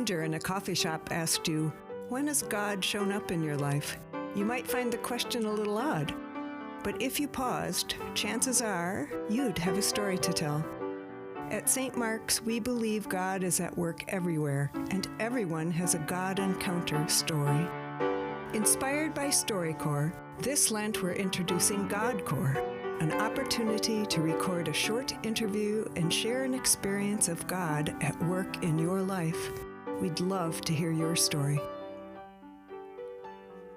stranger in a coffee shop asked you, "When has God shown up in your life?" You might find the question a little odd. But if you paused, chances are you'd have a story to tell. At St. Mark's, we believe God is at work everywhere, and everyone has a God encounter story. Inspired by StoryCorps, this Lent we're introducing GodCorps, an opportunity to record a short interview and share an experience of God at work in your life. We'd love to hear your story.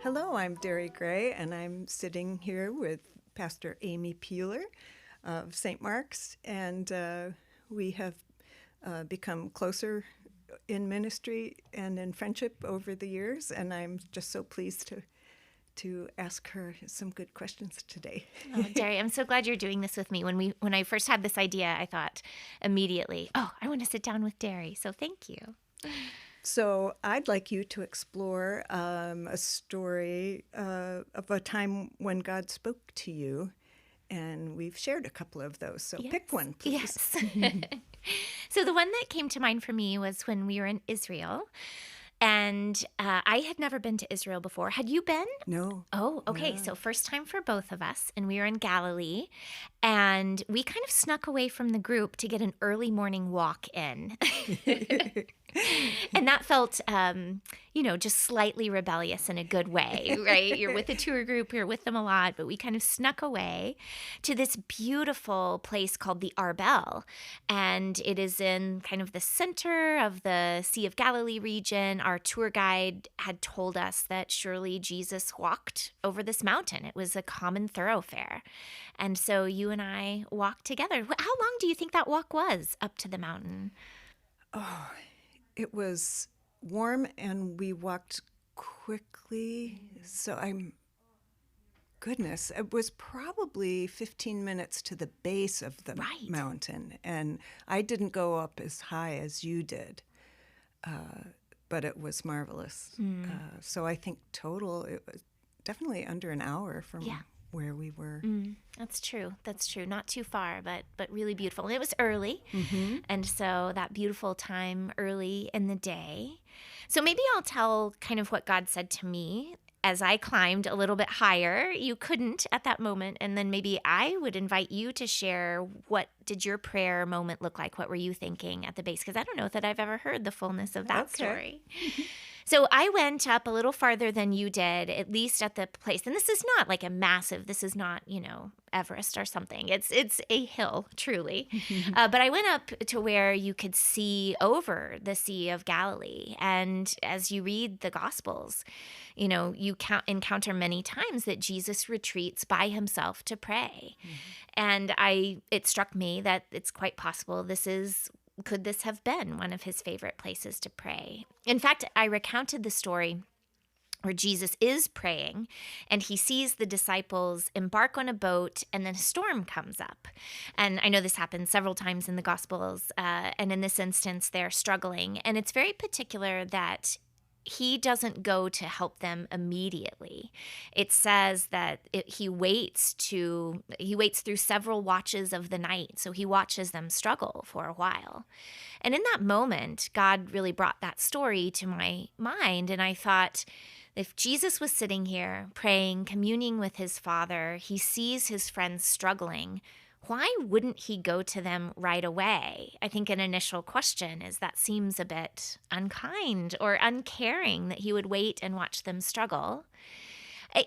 Hello, I'm Deri Gray, and I'm sitting here with Pastor Amy Peeler of St. Mark's, and we have become closer in ministry and in friendship over the years, and I'm just so pleased to ask her some good questions today. Oh, Deri, I'm so glad you're doing this with me. When I first had this idea, I thought immediately, I want to sit down with Deri, so thank you. So I'd like you to explore a story of a time when God spoke to you, and we've shared a couple of those. So Yes. Pick one, please. Yes. So the one that came to mind for me was when we were in Israel, and I had never been to Israel before. Had you been? No. Oh, okay. No. So first time for both of us, and we were in Galilee, and we kind of snuck away from the group to get an early morning walk in. And that felt, just slightly rebellious in a good way, right? You're with a tour group, you're with them a lot, but we kind of snuck away to this beautiful place called the Arbel. And it is in kind of the center of the Sea of Galilee region. Our tour guide had told us that surely Jesus walked over this mountain. It was a common thoroughfare. And so you and I walked together. How long do you think that walk was up to the mountain? Oh, it was warm, and we walked quickly. So goodness, it was probably 15 minutes to the base of the mountain. And I didn't go up as high as you did, but it was marvelous. So I think total, it was definitely under an hour from where we were. That's true. Not too far, but really beautiful. And it was early, and so that beautiful time early in the day. So maybe I'll tell kind of what God said to me as I climbed a little bit higher. You couldn't at that moment, and then maybe I would invite you to share, what did your prayer moment look like? What were you thinking at the base? Because I don't know that I've ever heard the fullness of that story. So I went up a little farther than you did, at least at the place. And this is not like this is not, Everest or something. It's a hill, truly. But I went up to where you could see over the Sea of Galilee. And as you read the Gospels, you encounter many times that Jesus retreats by himself to pray. And it struck me that it's quite possible could this have been one of his favorite places to pray? In fact, I recounted the story where Jesus is praying and he sees the disciples embark on a boat, and then a storm comes up. And I know this happens several times in the Gospels, and in this instance, they're struggling. And it's very particular that he doesn't go to help them immediately. It says that he waits through several watches of the night. So he watches them struggle for a while. And in that moment, God really brought that story to my mind. And I thought, if Jesus was sitting here praying, communing with his Father, he sees his friends struggling, why wouldn't he go to them right away? I think an initial question is that seems a bit unkind or uncaring that he would wait and watch them struggle.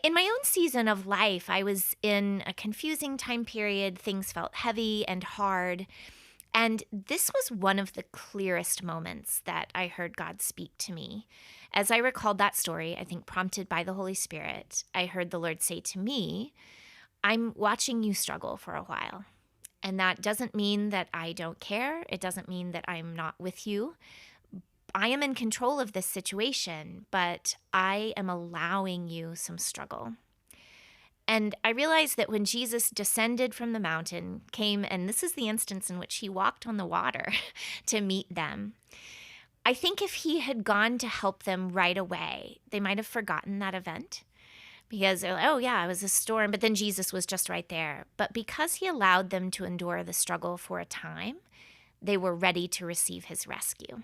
In my own season of life, I was in a confusing time period. Things felt heavy and hard. And this was one of the clearest moments that I heard God speak to me. As I recalled that story, I think prompted by the Holy Spirit, I heard the Lord say to me, I'm watching you struggle for a while. And that doesn't mean that I don't care. It doesn't mean that I'm not with you. I am in control of this situation, but I am allowing you some struggle. And I realized that when Jesus descended from the mountain, came, and this is the instance in which he walked on the water to meet them, I think if he had gone to help them right away, they might have forgotten that event. Because they're like, oh yeah, it was a storm, but then Jesus was just right there. But because he allowed them to endure the struggle for a time, they were ready to receive his rescue.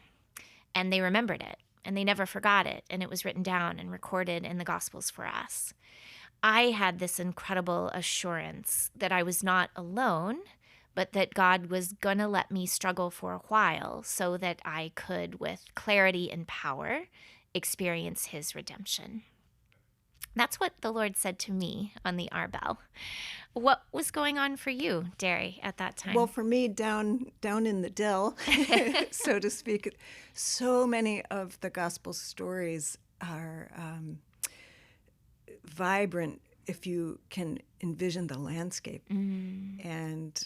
and they remembered it, and they never forgot it, and it was written down and recorded in the Gospels for us. I had this incredible assurance that I was not alone, but that God was going to let me struggle for a while so that I could, with clarity and power, experience his redemption. That's what the Lord said to me on the Arbel. What was going on for you, Deri, at that time? Well, for me, down in the dell, so to speak, so many of the gospel stories are vibrant if you can envision the landscape. And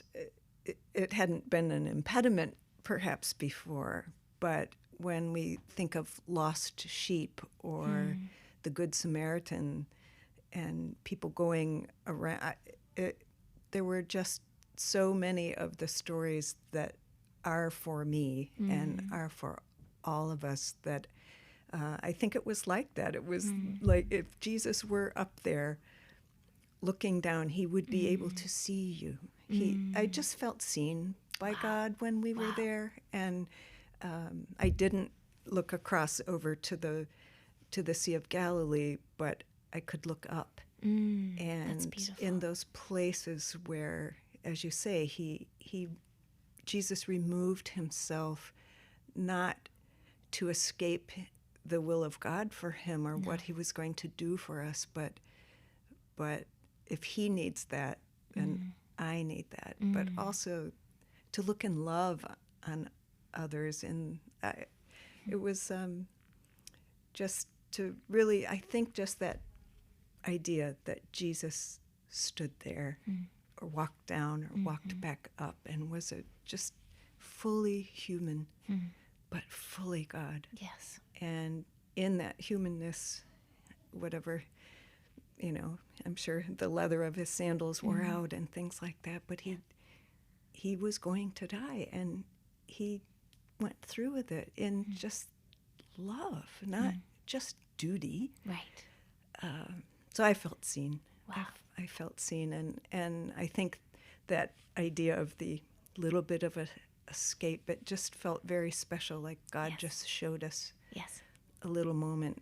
it hadn't been an impediment perhaps before, but when we think of lost sheep or the Good Samaritan and people going around, there were just so many of the stories that are for me and are for all of us that I think it was like that. It was like if Jesus were up there looking down, he would be able to see you. I just felt seen by God when we were there, and I didn't look across over to the Sea of Galilee, but I could look up. And in those places where, as you say, Jesus removed himself not to escape the will of God for him or what he was going to do for us, but if he needs that, then I need that. But also to look in love on others, and it was just to really, I think, just that idea that Jesus stood there or walked down or walked back up and was just fully human, but fully God. Yes. And in that humanness, whatever, I'm sure the leather of his sandals wore out and things like that, but he was going to die, and he went through with it in just love, not just duty. Right. So I felt seen. Wow. I felt seen, and I think that idea of the little bit of a escape, it just felt very special, like God just showed us a little moment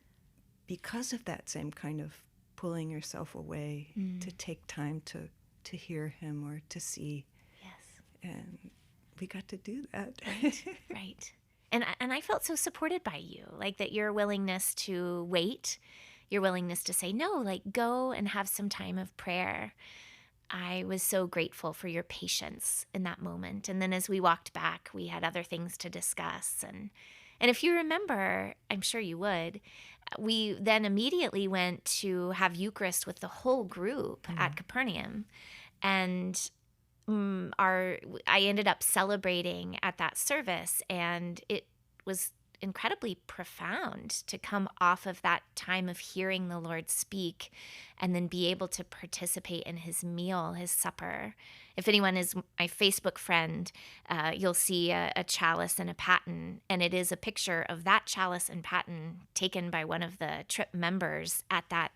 because of that same kind of pulling yourself away to take time to hear him or to see. Yes. And we got to do that. Right. And I felt so supported by you, like that your willingness to wait, your willingness to say, no, like go and have some time of prayer. I was so grateful for your patience in that moment. And then as we walked back, we had other things to discuss. And if you remember, I'm sure you would, we then immediately went to have Eucharist with the whole group at Capernaum. And I ended up celebrating at that service, and it was incredibly profound to come off of that time of hearing the Lord speak and then be able to participate in his meal, his supper. If anyone is my Facebook friend, you'll see a chalice and a paten, and it is a picture of that chalice and paten taken by one of the trip members at that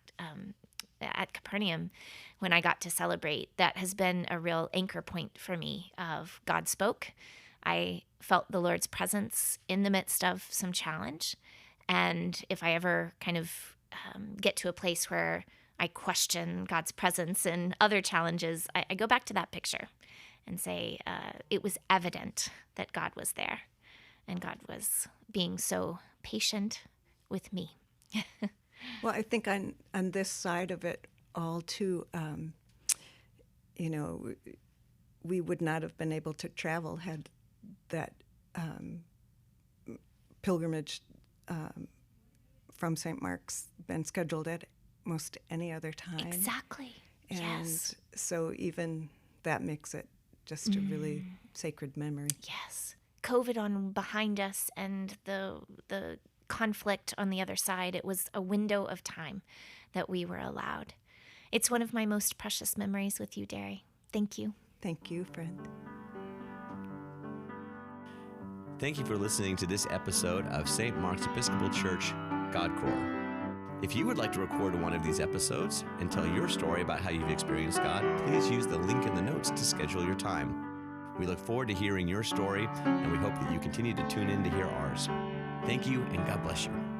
at Capernaum when I got to celebrate. That has been a real anchor point for me of God spoke. I felt the Lord's presence in the midst of some challenge. And if I ever kind of get to a place where I question God's presence in other challenges, I go back to that picture and say it was evident that God was there and God was being so patient with me. Well, I think on this side of it all, too, we would not have been able to travel had that pilgrimage from St. Mark's been scheduled at most any other time. Exactly. And yes. So even that makes it just a really sacred memory. Yes. COVID on behind us and the conflict on the other side, it was a window of time that we were allowed. It's one of my most precious memories with you, Deri. Thank you. Thank you, friend. Thank you for listening to this episode of St. Mark's Episcopal Church, Godcore. If you would like to record one of these episodes and tell your story about how you've experienced God, please use the link in the notes to schedule your time. We look forward to hearing your story, and we hope that you continue to tune in to hear ours. Thank you, and God bless you.